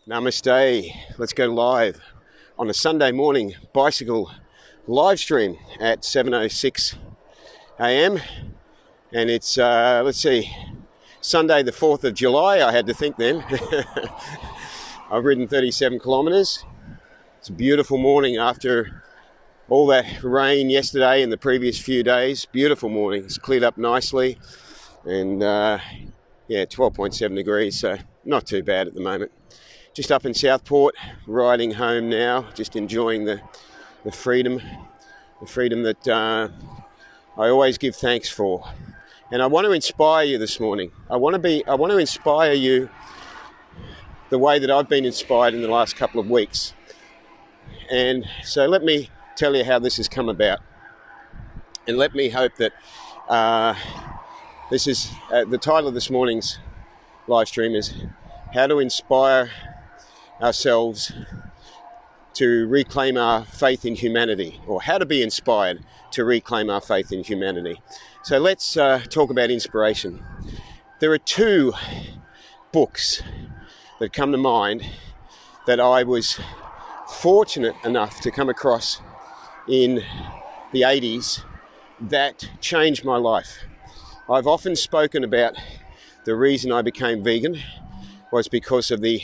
Namaste. Let's go live on a Sunday morning bicycle live stream at 7:06 a.m. and it's Sunday the 4th of July. I had to think then. I've ridden 37 kilometers. It's a beautiful morning after all that rain yesterday and the previous few days. Beautiful morning. It's cleared up nicely and 12.7 degrees, so not too bad at the moment. Just up in Southport, riding home now, just enjoying the freedom that I always give thanks for. And I want to inspire you this morning. I want to inspire you the way that I've been inspired in the last couple of weeks. And so let me tell you how this has come about. And let me hope that this is the title of this morning's live stream is How to Inspire Ourselves to Reclaim Our Faith in Humanity, or how to be inspired to reclaim our faith in humanity. So let's talk about inspiration. There are two books that come to mind that I was fortunate enough to come across in the 80s that changed my life. I've often spoken about the reason I became vegan was because of the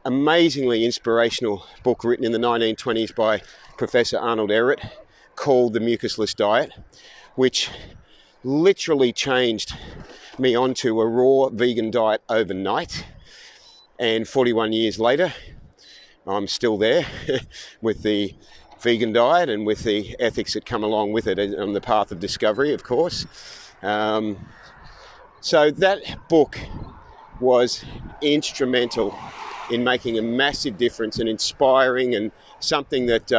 amazingly inspirational book written in the 1920s by Professor Arnold Ehret called The Mucusless Diet, which literally changed me onto a raw vegan diet overnight. And 41 years later, I'm still there with the vegan diet and with the ethics that come along with it on the path of discovery, of course. So that book was instrumental in making a massive difference and inspiring, and something that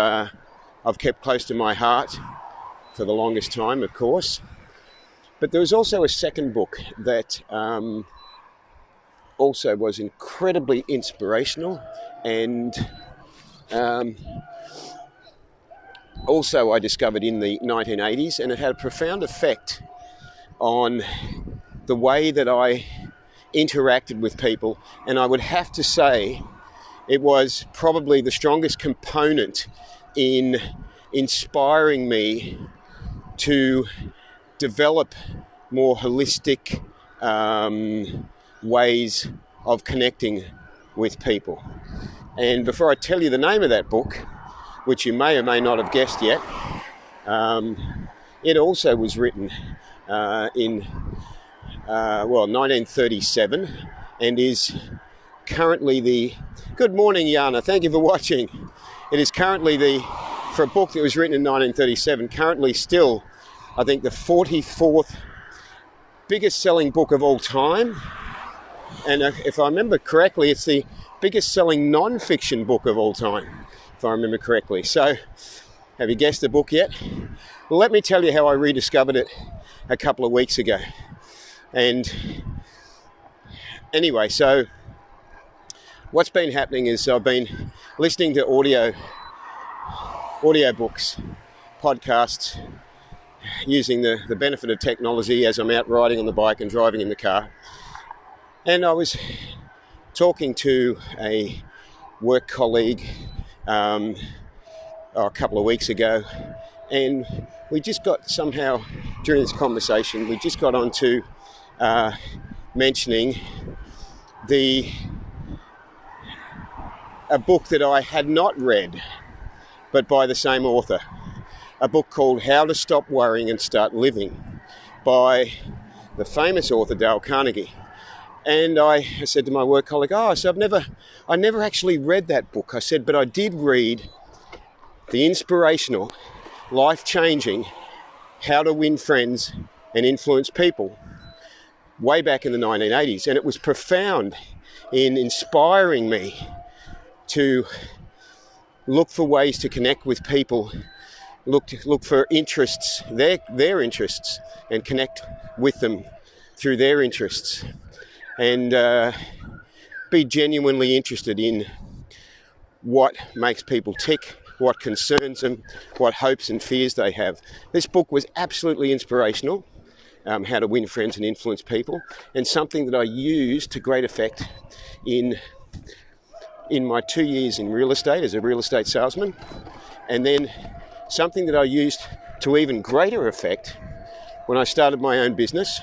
I've kept close to my heart for the longest time, of course. But there was also a second book that also was incredibly inspirational, and also I discovered in the 1980s, and it had a profound effect on the way that I interacted with people. And I would have to say it was probably the strongest component in inspiring me to develop more holistic ways of connecting with people. And before I tell you the name of that book, which you may or may not have guessed yet, it also was written in 1937, and is currently the... Good morning, Yana. Thank you for watching. It is currently for a book that was written in 1937, currently still, I think, the 44th biggest selling book of all time. And if I remember correctly, it's the biggest selling non-fiction book of all time, if I remember correctly. So, have you guessed the book yet? Well, let me tell you how I rediscovered it a couple of weeks ago. And anyway, so what's been happening is I've been listening to audio books, podcasts, using the benefit of technology as I'm out riding on the bike and driving in the car. And I was talking to a work colleague a couple of weeks ago, and we just got somehow, during this conversation, we just got onto mentioning a book that I had not read, but by the same author, a book called How to Stop Worrying and Start Living by the famous author Dale Carnegie. And I said to my work colleague, I never actually read that book. I said, but I did read the inspirational, life-changing How to Win Friends and Influence People way back in the 1980s, and it was profound in inspiring me to look for ways to connect with people, look for interests, their interests, and connect with them through their interests, and be genuinely interested in what makes people tick, what concerns them, what hopes and fears they have. This book was absolutely inspirational. How to Win Friends and Influence People, and something that I used to great effect in in my 2 years in real estate as a real estate salesman, and then something that I used to even greater effect when I started my own business,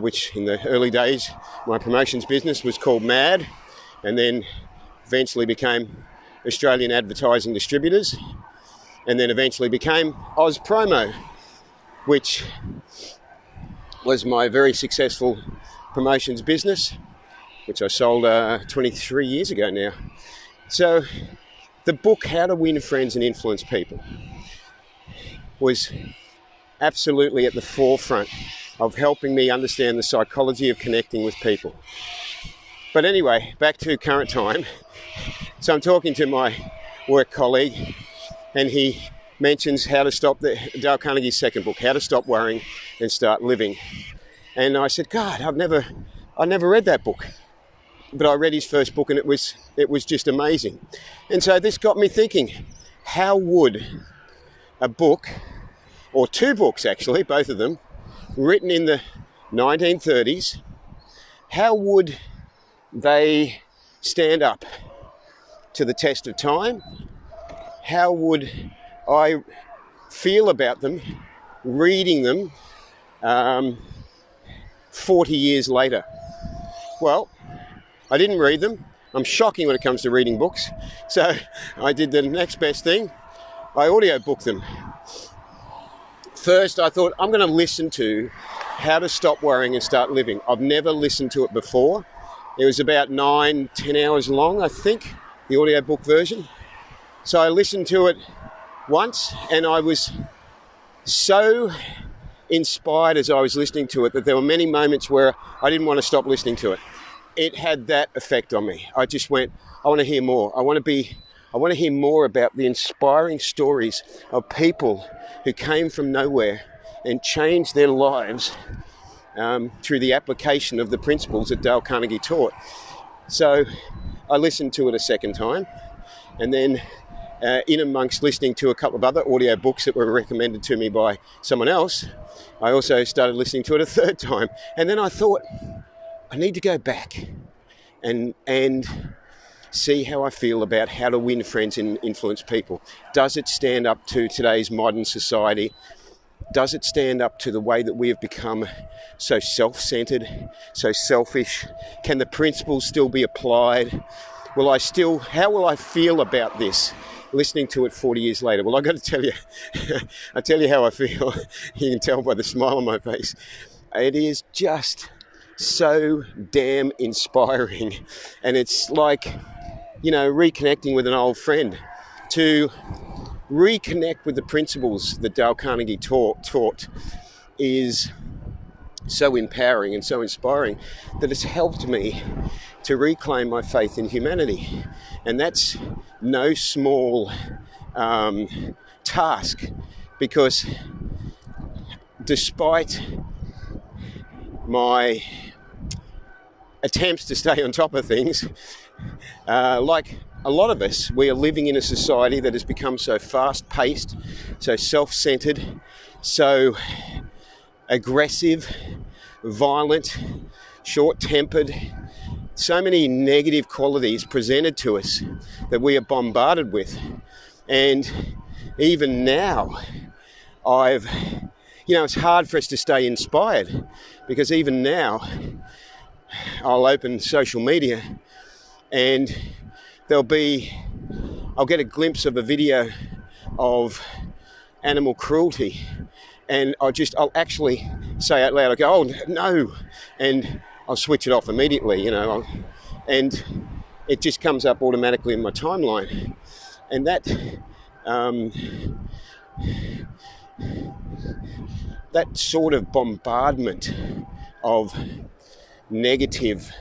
which in the early days, my promotions business was called MAD, and then eventually became Australian Advertising Distributors, and then eventually became Oz Promo, which was my very successful promotions business, which I sold 23 years ago now. So the book, How to Win Friends and Influence People, was absolutely at the forefront of helping me understand the psychology of connecting with people. But anyway, back to current time. So I'm talking to my work colleague, and he mentions how to stop Dale Carnegie's second book, How to Stop Worrying and Start Living. And I said, God, I never read that book. But I read his first book, and it was just amazing. And so this got me thinking, how would a book, or two books actually, both of them, written in the 1930s, how would they stand up to the test of time? How would I feel about them reading them 40 years later? Well, I didn't read them. I'm shocking when it comes to reading books. So I did the next best thing. I audiobooked them. First, I thought, I'm going to listen to How to Stop Worrying and Start Living. I've never listened to it before. It was about 9-10 hours long, I think, the audiobook version. So I listened to it once, and I was so inspired as I was listening to it that there were many moments where I didn't want to stop listening to it. It had that effect on me. I just went, I want to hear more. I want to hear more about the inspiring stories of people who came from nowhere and changed their lives through the application of the principles that Dale Carnegie taught. So I listened to it a second time, and then in amongst listening to a couple of other audio books that were recommended to me by someone else, I also started listening to it a third time. And then I thought, I need to go back and see how I feel about how to win friends and influence people. Does it stand up to today's modern society? Does it stand up to the way that we have become so self-centered, so selfish? Can the principles still be applied? How will I feel about this listening to it 40 years later? Well, I've got to tell you, I tell you how I feel. You can tell by the smile on my face. It is just so damn inspiring. And it's like, reconnecting with an old friend. To reconnect with the principles that Dale Carnegie taught is so empowering and so inspiring that it's helped me to reclaim my faith in humanity. And that's no small task, because despite my attempts to stay on top of things, like a lot of us, we are living in a society that has become so fast-paced, so self-centered, so aggressive, violent, short-tempered, so many negative qualities presented to us that we are bombarded with. And even now, it's hard for us to stay inspired, because even now, I'll open social media and I'll get a glimpse of a video of animal cruelty, and I'll actually say out loud, I go, oh no, and I'll switch it off immediately, and it just comes up automatically in my timeline. And that sort of bombardment of negative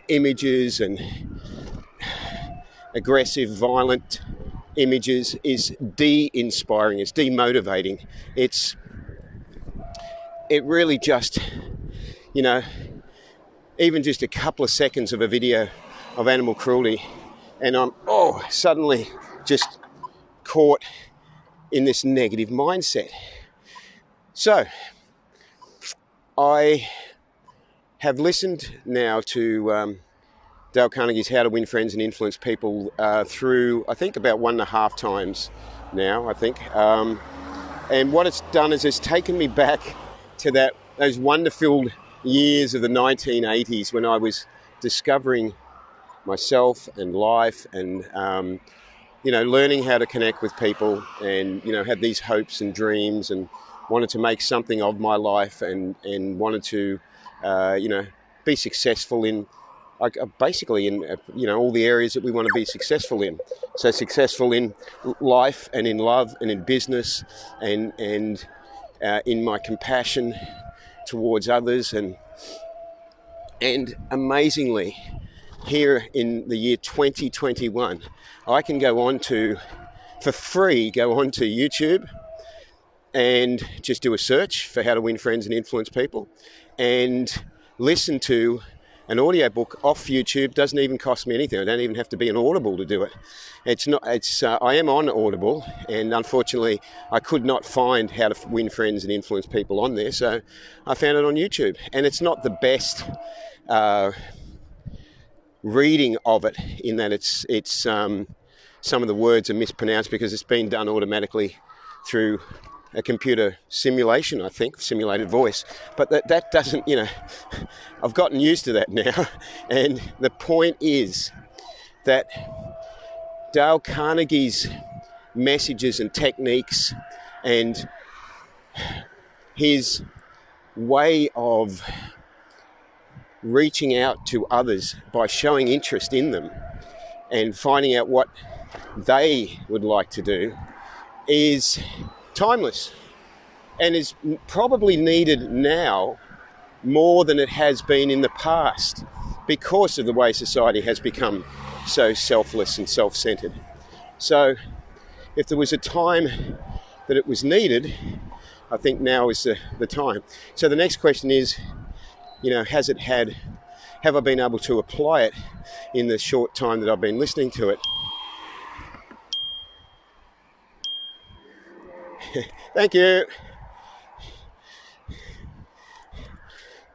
images and aggressive, violent images is de-inspiring, it's demotivating. It really just, even just a couple of seconds of a video of animal cruelty, and I'm suddenly just caught in this negative mindset. So I have listened now to Dale Carnegie's How to Win Friends and Influence People through, I think, about 1.5 times now, I think. And what it's done is it's taken me back to those wonder-filled years of the 1980s when I was discovering myself and life and, learning how to connect with people and, had these hopes and dreams and wanted to make something of my life and wanted to, be successful in basically in all the areas that we want to be successful in. So successful in life and in love and in business and in my compassion towards others and amazingly, here in the year 2021, I can for free go on to YouTube and just do a search for how to win friends and influence people and listen to an audiobook off YouTube. Doesn't even cost me anything. I don't even have to be on Audible to do it. I am on Audible, and unfortunately I could not find how to win friends and influence people on there, so I found it on YouTube. And it's not the best reading of it, in that it's some of the words are mispronounced because it's been done automatically through a computer simulation, I think, simulated voice. But that doesn't, I've gotten used to that now. And the point is that Dale Carnegie's messages and techniques and his way of reaching out to others by showing interest in them and finding out what they would like to do is timeless and is probably needed now more than it has been in the past because of the way society has become so selfless and self-centered. So if there was a time that it was needed, I think now is the time. So the next question is, have I been able to apply it in the short time that I've been listening to it? Thank you.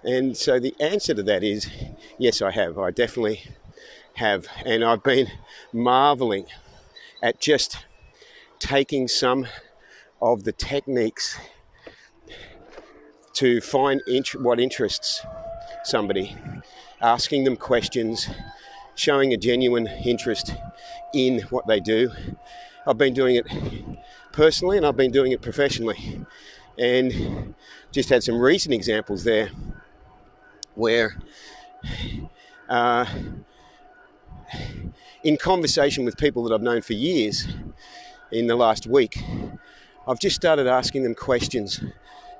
And so the answer to that is, yes, I have. I definitely have. And I've been marveling at just taking some of the techniques to find what interests somebody, asking them questions, showing a genuine interest in what they do. I've been doing it personally and I've been doing it professionally, and just had some recent examples there where in conversation with people that I've known for years in the last week, I've just started asking them questions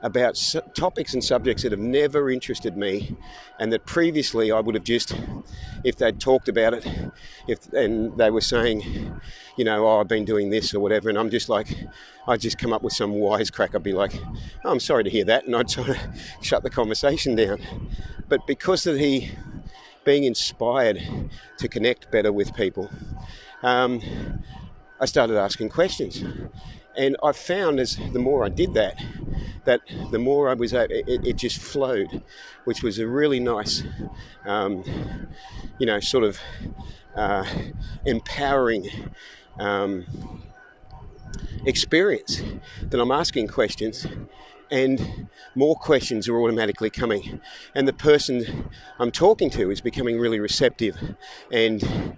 about topics and subjects that have never interested me, and that previously I would have just, if they'd talked about it, and they were saying, I've been doing this or whatever, and I'm just like, I'd just come up with some wisecrack. I'd be like, oh, I'm sorry to hear that, and I'd sort of shut the conversation down. But because of being inspired to connect better with people, I started asking questions. And I found as the more I did that the more I was able, it just flowed, which was a really nice, sort of empowering experience, that I'm asking questions and more questions are automatically coming. And the person I'm talking to is becoming really receptive and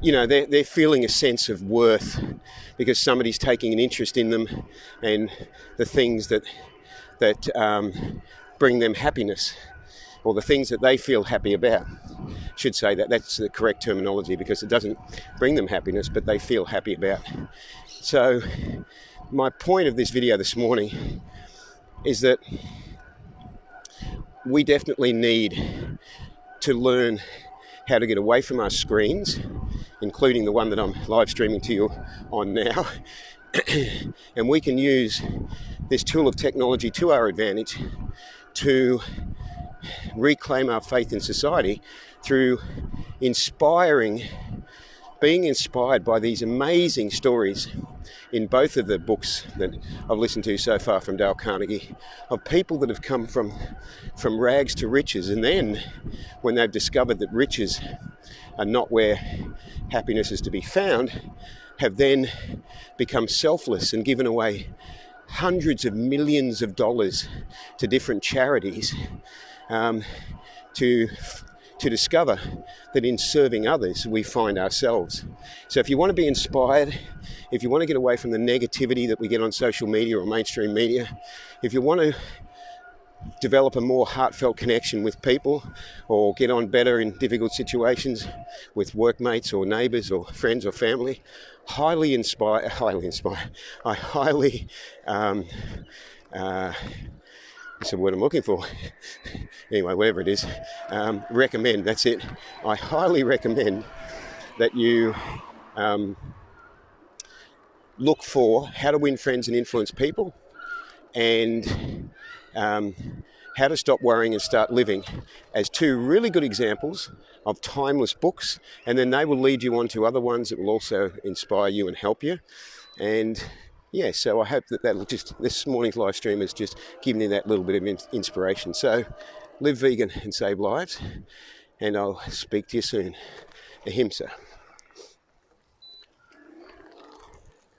they're feeling a sense of worth because somebody's taking an interest in them and the things that bring them happiness, or the things that they feel happy about. I should say that's the correct terminology, because it doesn't bring them happiness, but they feel happy about. So my point of this video this morning is that we definitely need to learn how to get away from our screens, including the one that I'm live streaming to you on now. And we can use this tool of technology to our advantage to reclaim our faith in society through inspiring being inspired by these amazing stories in both of the books that I've listened to so far from Dale Carnegie, of people that have come from rags to riches, and then when they've discovered that riches are not where happiness is to be found, have then become selfless and given away hundreds of millions of dollars to different charities, to discover that in serving others we find ourselves. So if you want to be inspired, if you want to get away from the negativity that we get on social media or mainstream media, if you want to develop a more heartfelt connection with people, or get on better in difficult situations with workmates or neighbours or friends or family, I highly that's the word I'm looking for. Anyway, whatever it is, recommend, that's it. I highly recommend that you look for How to Win Friends and Influence People, and How to Stop Worrying and Start Living, as two really good examples of timeless books, and then they will lead you on to other ones that will also inspire you and help you. And yeah, so I hope that this morning's live stream has just given you that little bit of inspiration. So live vegan and save lives, and I'll speak to you soon. Ahimsa.